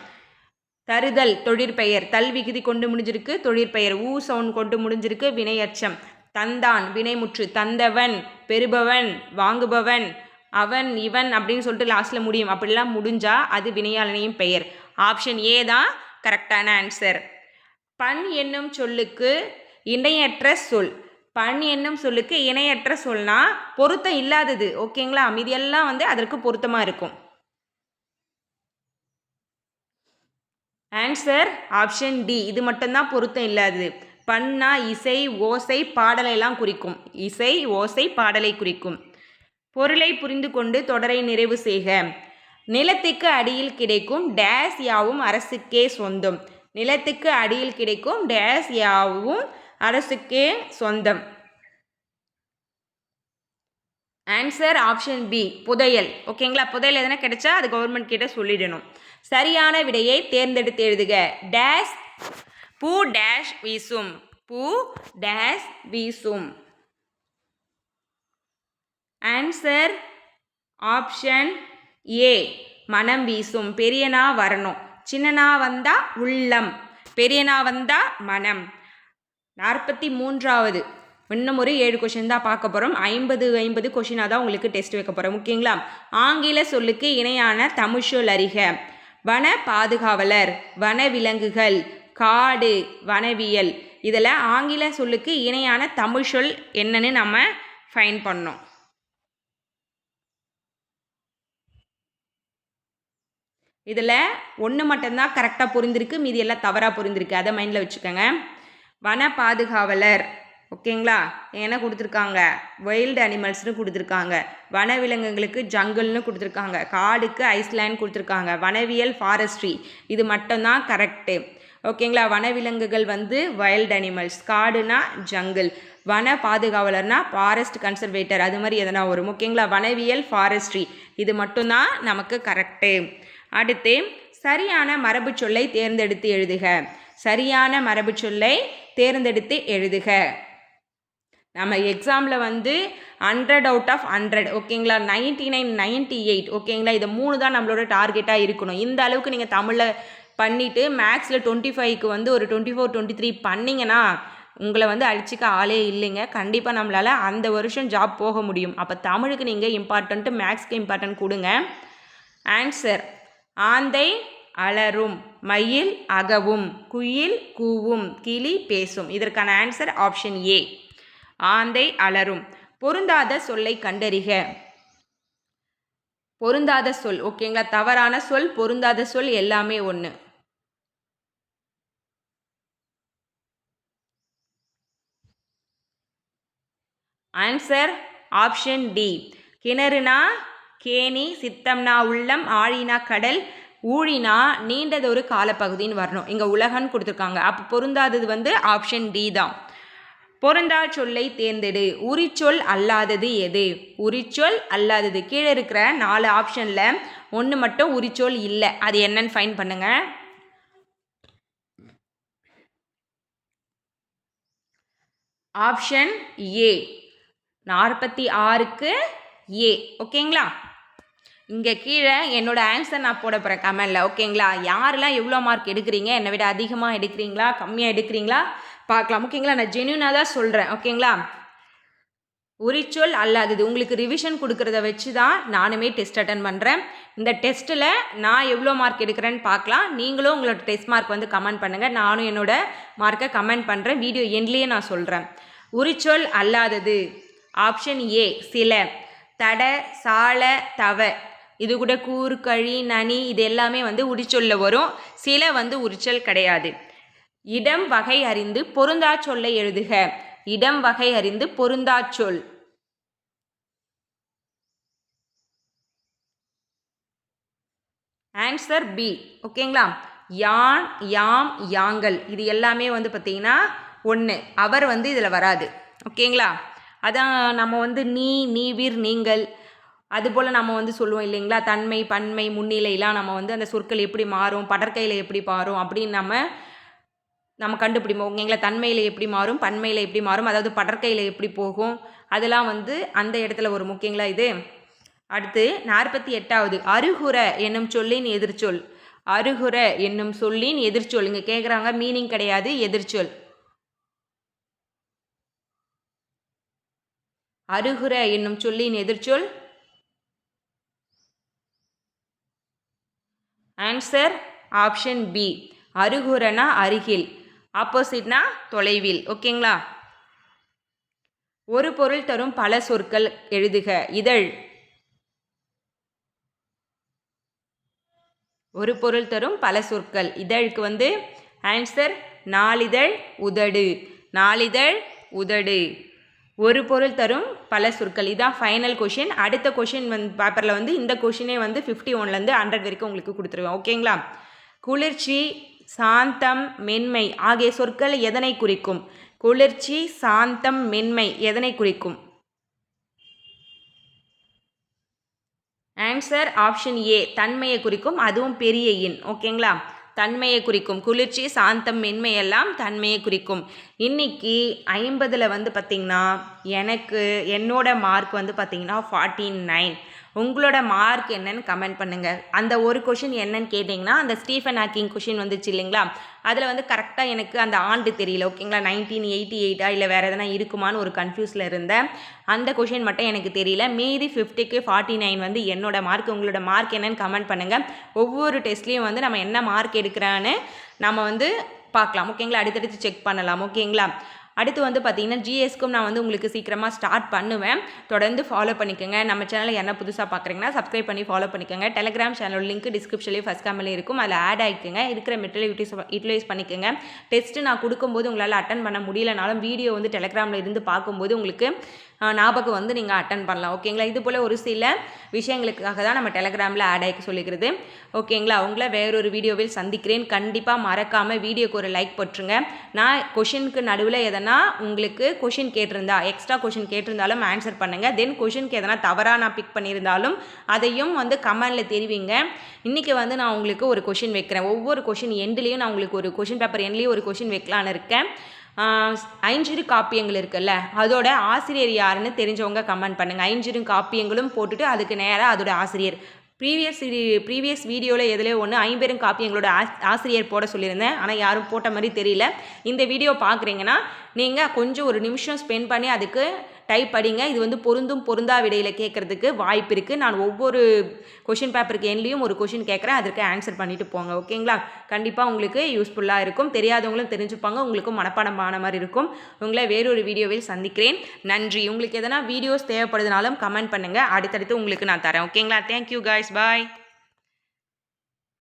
தருதல் தொழிற்பெயர், தல் விகுதி கொண்டு முடிஞ்சிருக்கு தொழிற்பெயர், ஊ சவுண்ட் கொண்டு முடிஞ்சிருக்கு வினையச்சம். தந்தான் வினைமுற்று, தந்தவன் பெறுபவன் வாங்குபவன், அவன் இவன் அப்படின்னு சொல்லிட்டு லாஸ்ட்டில் முடியும். அப்படிலாம் முடிஞ்சால் அது வினையாளனையும் பெயர். ஆப்ஷன் ஏ தான் கரெக்டான ஆன்சர். பண் என்னும் சொல்லுக்கு இணையற்ற சொல். பண் என்னும் சொல்லுக்கு இணையற்ற சொல்னா பொருத்தம் இல்லாதது. ஓகேங்களா, மீதியெல்லாம் அதற்கு பொருத்தமாக இருக்கும். ஆன்சர் ஆப்ஷன் டி, இது மட்டும்தான் பொருத்தம் இல்லாதது. பண்ணா இசை ஓசை பாடலையெல்லாம் குறிக்கும். இசை ஓசை பாடலை குறிக்கும். பொருளை புரிந்து கொண்டு தொடரை நிறைவு செய்க. நிலத்துக்கு அடியில் கிடைக்கும் டேஸ் யாவும் அரசுக்கே சொந்தம். நிலத்துக்கு அடியில் கிடைக்கும் டேஸ் யாவும் அரசுக்கே சொந்தம். ஆன்சர் ஆப்ஷன் பி, புதையல். ஓகேங்களா, புதையல் எதனா கிடைச்சா அது கவர்மெண்ட் கிட்ட சொல்லிடணும். சரியான விடையை தேர்ந்தெடுத்து எழுதுக. டேஸ் பூ டேஷ் வீசும். பூ டேஷ் வீசும். ஆன்சர் ஆப்ஷன் ஏ, மனம் வீசும். பெரியனா வரணும், சின்னனா வந்தா உள்ளம், பெரியனா வந்தா மனம். 43வது, இன்னும் ஒரு 7 கொஷின் தான் பார்க்க போகிறோம். 50 கொஷினாக தான் உங்களுக்கு டெஸ்ட் வைக்க போகிறோம். ஓகேங்களா, ஆங்கில சொல்லுக்கு இணையான தமிழ்ச்சொல் அறிக. வன பாதுகாவலர், வனவிலங்குகள், காடு, வனவியல். இதில் ஆங்கில சொல்லுக்கு இணையான தமிழ்ச்சொல் என்னன்னு நம்ம ஃபைண்ட் பண்ணோம். இதில் ஒன்று மட்டும்தான் கரெக்டாக புரிந்திருக்கு, மீதி எல்லாம் தவறாக புரிந்திருக்கு. அதை மைண்டில் வச்சுக்கோங்க. வன பாதுகாவலர். ஓகேங்களா, என்ன கொடுத்துருக்காங்க? வைல்டு அனிமல்ஸ்னு கொடுத்துருக்காங்க. வனவிலங்குகளுக்கு ஜங்கிள்னு கொடுத்துருக்காங்க. காடுக்கு ஐஸ்லேண்ட் கொடுத்துருக்காங்க. வனவியல் ஃபாரஸ்ட்ரி. இது மட்டும்தான் கரெக்டு. ஓகேங்களா. வனவிலங்குகள் வந்து வைல்ட் அனிமல்ஸ், காடுனா ஜங்கிள், வன பாதுகாவலர்னா ஃபாரஸ்ட் கன்சர்வேட்டர், அது மாதிரி எதனா வரும். ஓகேங்களா. வனவியல் ஃபாரஸ்ட்ரி, இது மட்டும்தான் நமக்கு கரெக்டு. அடுத்து சரியான மரபு சொல்லை தேர்ந்தெடுத்து எழுதுக. சரியான மரபு சொல்லை தேர்ந்தெடுத்து எழுதுக. நம்ம எக்ஸாமில் வந்து 100 out of 100, ஓகேங்களா. 99, 98, ஓகேங்களா. இது 3 தான் நம்மளோட டார்கெட்டாக இருக்கணும். இந்த அளவுக்கு நீங்கள் தமிழில் பண்ணிவிட்டு மேக்ஸில் 25க்கு வந்து ஒரு 24, 23 பண்ணிங்கன்னா உங்களை வந்து அழிச்சிக்க ஆளே இல்லைங்க. கண்டிப்பாக நம்மளால் அந்த வருஷம் ஜாப் போக முடியும். அப்போ தமிழுக்கு நீங்கள் இம்பார்ட்டண்ட்டு, மேக்ஸ்க்கு இம்பார்ட்டன்ட் கொடுங்க. ஆன்சர்: ஆந்தை அலறும், மயில் அகவும், குயில் கூவும், கிளி பேசும். இதற்கான ஆன்சர் ஆப்ஷன் ஏ, ஆந்தை அலறும். பொருந்தாத சொல்லை கண்டறிக. பொருந்தாத சொல், ஓகேங்களா. தவறான சொல், பொருந்தாத சொல் எல்லாமே ஒன்று. Answer option D. கிணறுனா கேணி, சித்தம்னா உள்ளம், ஆழினா கடல், ஊழினா நீண்டதொரு காலப்பகுதின்னு வரணும். இங்கே உலகன்னு கொடுத்துருக்காங்க. அப்போ பொருந்தாதது வந்து ஆப்ஷன் டி தான். பொருந்தா சொல்லை தேர்ந்தெடு. உரிச்சொல் அல்லாதது எது? உரிச்சொல் அல்லாதது கீழே இருக்கிற 4 ஆப்ஷனில் ஒன்று மட்டும் உரிச்சொல் இல்லை. அது என்னன்னு ஃபைன் பண்ணுங்க. ஆப்ஷன் ஏ 46க்கு ஏ, ஓகேங்களா. இங்கே கீழே என்னோட ஆன்சர் நான் போட போகிறேன் கமெண்டில், ஓகேங்களா. யாரெல்லாம் எவ்வளோ மார்க் எடுக்கிறீங்க, என்னை விட அதிகமாக எடுக்கிறீங்களா கம்மியாக எடுக்கிறீங்களா பார்க்கலாம், ஓகேங்களா. நான் ஜென்யூனாக தான் சொல்கிறேன், ஓகேங்களா. உரிச்சொல் அல்லாதது உங்களுக்கு ரிவிஷன் கொடுக்குறத வச்சு தான் நானுமே டெஸ்ட் அட்டன் பண்ணுறேன். இந்த டெஸ்ட்டில் நான் எவ்வளோ மார்க் எடுக்கிறேன்னு பார்க்கலாம். நீங்களும் உங்களோட டெஸ்ட் மார்க் வந்து கமெண்ட் பண்ணுங்கள். நானும் என்னோட மார்க்கை கமெண்ட் பண்ணுறேன். வீடியோ எண்ட்லேயே நான் சொல்கிறேன். உரிச்சொல் அல்லாதது ஆப்ஷன் ஏ சில, தட, சால, தவ, இது கூட கூறு, கழி, நனி, இது எல்லாமே வந்து உரிச்சொல்ல வரும். சில வந்து உரிச்சொல் கிடையாது. இடம் வகை அறிந்து பொருந்தா சொல்லை எழுதுக. இடம் வகை அறிந்து பொருந்தா சொல். ஆன்சர் பி, ஓகேங்களா. யான், யாம், யாங்கள், இது எல்லாமே வந்து பார்த்தீங்கன்னா ஒன்று. அவர் வந்து இதில் வராது, ஓகேங்களா. அதான் நம்ம வந்து நீ, நீவிர், நீங்கள், அதுபோல் நம்ம வந்து சொல்லுவோம் இல்லைங்களா. தன்மை, பன்மை, முன்னிலையெல்லாம் நம்ம வந்து அந்த சொற்கள் எப்படி மாறும், படற்கையில் எப்படி மாறும் அப்படின்னு நம்ம கண்டுபிடிப்போம், ஓகேங்களா. தன்மையில் எப்படி மாறும், பன்மையில் எப்படி மாறும், அதாவது படற்கையில் எப்படி போகும், அதெல்லாம் வந்து அந்த இடத்துல ஒரு முக்கியங்களா இது. அடுத்து 48வது அருகுற என்னும் சொல்லின் எதிர்ச்சொல். அருகுற என்னும் சொல்லின் எதிர்ச்சொல் இங்கே கேட்குறாங்க. மீனிங் கிடையாது, எதிர்ச்சொல். அருகுற என்னும் சொல்லின் எதிர்ச்சொல். Answer option B. அருகுறனா அருகில், ஆப்போசிட்னா தொலைவில், ஓகேங்களா. ஒரு பொருள் தரும் பல சொற்கள் எழுதுக. இதழ். ஒரு பொருள் தரும் பல சொற்கள், இதழுக்கு வந்து ஆன்சர் நாளிதழ், உதடு. நாளிதழ், உதடு. ஒரு பொருள் தரும் பல சொற்கள், இதான் ஃபைனல் கொஷின். அடுத்த கொஷின் வந்து பேப்பரில் வந்து இந்த கொஷினே வந்து 51லேருந்து 100 வரைக்கும் உங்களுக்கு கொடுத்துருவேன், ஓகேங்களா. குளிர்ச்சி, சாந்தம், மென்மை ஆகிய சொற்கள் எதனை குறிக்கும்? குளிர்ச்சி, சாந்தம், மென்மை எதனை குறிக்கும்? ஆன்சர் ஆப்ஷன் ஏ தன்மையை குறிக்கும், அதுவும் பெரிய எண், ஓகேங்களா. தன்மையை குறிக்கும். குளிர்ச்சி, சாந்தம், மென்மை எல்லாம் தன்மையை குறிக்கும். இன்னைக்கு 50ல் வந்து பார்த்திங்கன்னா எனக்கு என்னோட மார்க் வந்து பார்த்திங்கன்னா 49. உங்களோட மார்க் என்னன்னு கமெண்ட் பண்ணுங்கள். அந்த ஒரு கொஷின் என்னன்னு கேட்டிங்கன்னா அந்த ஸ்டீஃபன் ஹாக்கிங் கொஷின் வந்துச்சு இல்லைங்களா, அதில் வந்து கரெக்டாக எனக்கு அந்த ஆண்டு தெரியல, ஓகேங்களா. 1988 இல்லை வேறு எதனா இருக்குமான்னு ஒரு கன்ஃபியூஸில் இருந்தேன். அந்த கொஷின் மட்டும் எனக்கு தெரியல. மீதி 50க்கு 49 வந்து என்னோட மார்க். உங்களோட மார்க் என்னன்னு கமெண்ட் பண்ணுங்கள். ஒவ்வொரு டெஸ்ட்லேயும் வந்து நம்ம என்ன மார்க் எடுக்கிறான்னு நம்ம வந்து பார்க்கலாம், ஓகேங்களா. அடுத்தடுத்து செக் பண்ணலாம், ஓகேங்களா. அடுத்து வந்து பார்த்திங்கன்னா ஜிஎஸ்க்கும் நான் வந்து உங்களுக்கு சீக்கிரமாக ஸ்டார்ட் பண்ணுவேன். தொடர்ந்து ஃபாலோ பண்ணிக்கோங்க. நம்ம சேனலை என்ன புதுசாக பார்க்குறீங்கன்னா சப்ஸ்கிரைப் பண்ணி ஃபாலோ பண்ணிக்கோங்க. டெலிகிராம் சேனல் லிங்க் டிஸ்கிரிப்ஷன்லேயே ஃபஸ்ட் கமெண்ட்லேயே இருக்கும், அதில் ஆட் ஆகிக்குங்க. இருக்கிற மெட்டீரியல் யூட்டிலைஸ் பண்ணிக்கோங்க. டெஸ்ட்டு நான் கொடுக்கும்போது உங்களால் அட்டன் பண்ண முடியலனாலும் வீடியோ வந்து டெலிகிராமில் இருந்து பார்க்கும்போது உங்களுக்கு ஞாபகம் வந்து நீங்கள் அட்டன் பண்ணலாம். ஓகேங்களா? இது போல் ஒரு சில விஷயங்களுக்காக தான் நம்ம டெலகிராமில் ஆட் ஆகிக்க சொல்லிக்கிறது. ஓகேங்களா? உங்களை வேறொரு வீடியோவில் சந்திக்கிறேன். கண்டிப்பாக மறக்காமல் வீடியோக்கு ஒரு லைக் போட்டுருங்க. நான் கொஷினுக்கு நடுவில் எதனா உங்களுக்கு கொஷின் கேட்டிருந்தா எக்ஸ்ட்ரா கொஷின் கேட்டிருந்தாலும் ஆன்சர் பண்ணுங்கள். தென் கொஷினுக்கு எதனா தவறாக நான் பிக் பண்ணியிருந்தாலும் அதையும் வந்து கமெண்டில் தெரிவிங்க. இன்றைக்கி வந்து நான் உங்களுக்கு ஒரு கொஷின் வைக்கிறேன். ஒவ்வொரு கொஷின் எண்ட்லேயும் நான் உங்களுக்கு ஒரு கொஷின் பேப்பர் எண்ட்லேயும் ஒரு கொஷின் வைக்கலான்னு இருக்கேன். ஐஞ்சிறு காப்பியங்கள் இருக்குல்ல, அதோட ஆசிரியர் யாருன்னு தெரிஞ்சவங்க கமெண்ட் பண்ணுங்கள். ஐஞ்சிறு காப்பியங்களும் போட்டுட்டு அதுக்கு நேராக அதோட ஆசிரியர் ப்ரீவியஸ் வீடியோவில் எதுலேயோ ஒன்று ஐம்பெரும் காப்பியங்களோட ஆசிரியர் போட சொல்லியிருந்தேன். ஆனால் யாரும் போட்ட மாதிரி தெரியல. இந்த வீடியோ பார்க்குறீங்கன்னா நீங்கள் கொஞ்சம் ஒரு நிமிஷம் ஸ்பெண்ட் பண்ணி அதுக்கு டைப் படிங்க. இது வந்து பொருந்தும் பொருந்தா விடையில் கேட்குறதுக்கு வாய்ப்பு இருக்குது. நான் ஒவ்வொரு கொஷின் பேப்பருக்கு எண்ட்லேயும் ஒரு கொஷின் கேட்குறேன். அதற்கு ஆன்சர் பண்ணிவிட்டு போங்க. ஓகேங்களா? கண்டிப்பாக உங்களுக்கு யூஸ்ஃபுல்லாக இருக்கும். தெரியாதவங்களும் தெரிஞ்சுப்பாங்க. உங்களுக்கும் மனப்பாடம் ஆன மாதிரி இருக்கும். உங்களை வேறொரு வீடியோவில் சந்திக்கிறேன். நன்றி. உங்களுக்கு எதனா வீடியோஸ் தேவைப்படுதுனாலும் கமெண்ட் பண்ணுங்கள். அடுத்தடுத்து உங்களுக்கு நான் தரேன். ஓகேங்களா? Thank you guys. பாய்.